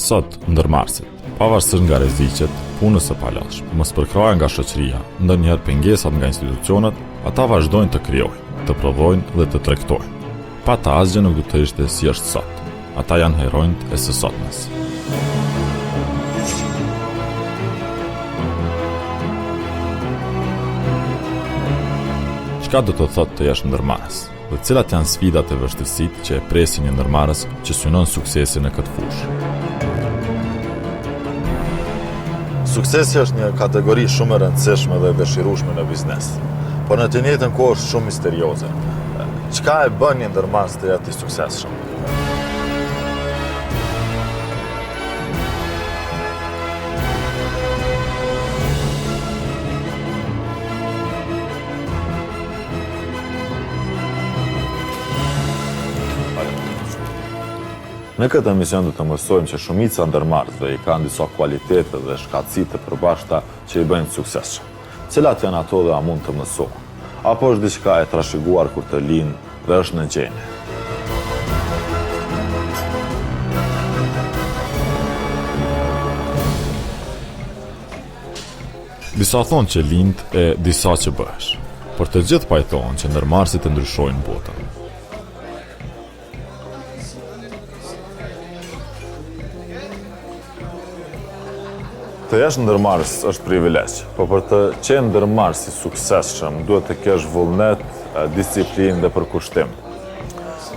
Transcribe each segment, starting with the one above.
Sot, ndërmarrësit, pavarësisht nga rreziqet, punës së palashme, mos përkrahen nga shoqëria, ndonjëherë pengesat nga institucionet, ata vazhdojnë të krijojnë, të prodhojnë dhe të tregtojnë. Pa ta asgjë nuk do të ishte si është sot. Ata janë heronjtë e së sotmes. Çka do të thotë të jesh ndërmarrës? Dhe cilat janë sfidat e vështirësitë që e presin një ndërmarrës që synon suksesin në këtë fushë? Suksesi është një kategori shumë e rëndësishme dhe e dëshirueshme në biznes, por në të njëjtën kohë është shumë misterioze. Çka e bën një ndërmarrës të jetë i suksesshëm? Në këtë emision do të mësojmë që shumica ndërmarrësve i kanë disa kualitete dhe shkatësi të përbashkëta që i bëjnë të suksesshëm. Cilat janë ato dhe a mund të mësohen? Apo është diçka e trashëguar kur të linë dhe është në gjendje? Disa thonë që lind e disa që bëhesh, por të gjithë pajtohen që ndërmarrësit e ndryshojnë botën. Të jesh ndërmarrës është privilegj, por për të qenë ndërmarrës i suksesshëm duhet të kesh vullnet, disiplinë dhe përkushtim.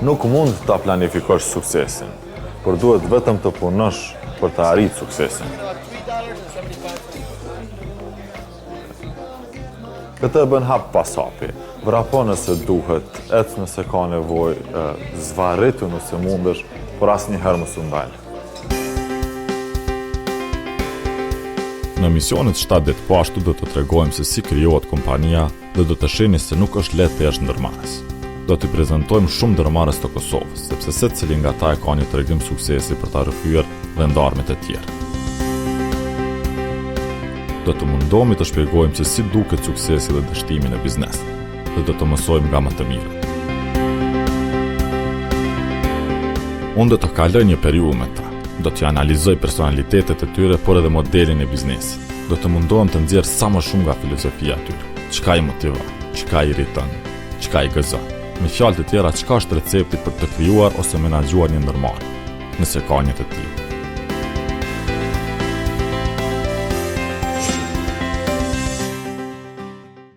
Nuk mund ta planifikosh suksesin, por duhet vetëm të punosh për të arritur suksesin. Këtë e bën hap pas hapi. Vrapo nëse duhet, ec nëse ka nevojë, zvarritu nëse mundesh, por asnjëherë mos u ndal. Në misionet 7 ditë po ashtu do të tregojmë se si krijohet kompania dhe do të shihni se nuk është lehtë të jesh ndërmarrës. Do t'i prezantojmë shumë ndërmarrës të Kosovës, sepse secili nga ata e ka një tregim suksesi për ta rrëfyer dhe ndarmet e tjerë. Do të mundohemi të shpjegojmë se si duket suksesi dhe dështimi në biznes, dhe do të mësojmë nga më të mirët. Unë do të kaloj një periudhë me ta. Do t'ja analizoj personalitetet e tyre, por edhe modelin e biznesit. Do të mundohem të nxjerr sa më shumë nga filozofia e tyre. Çka i motivon, çka i irriton, çka i gëzon. Me fjalë të tjera, çka është recepti për të krijuar ose menaxhuar një ndërmarrje, nëse ka një të tillë.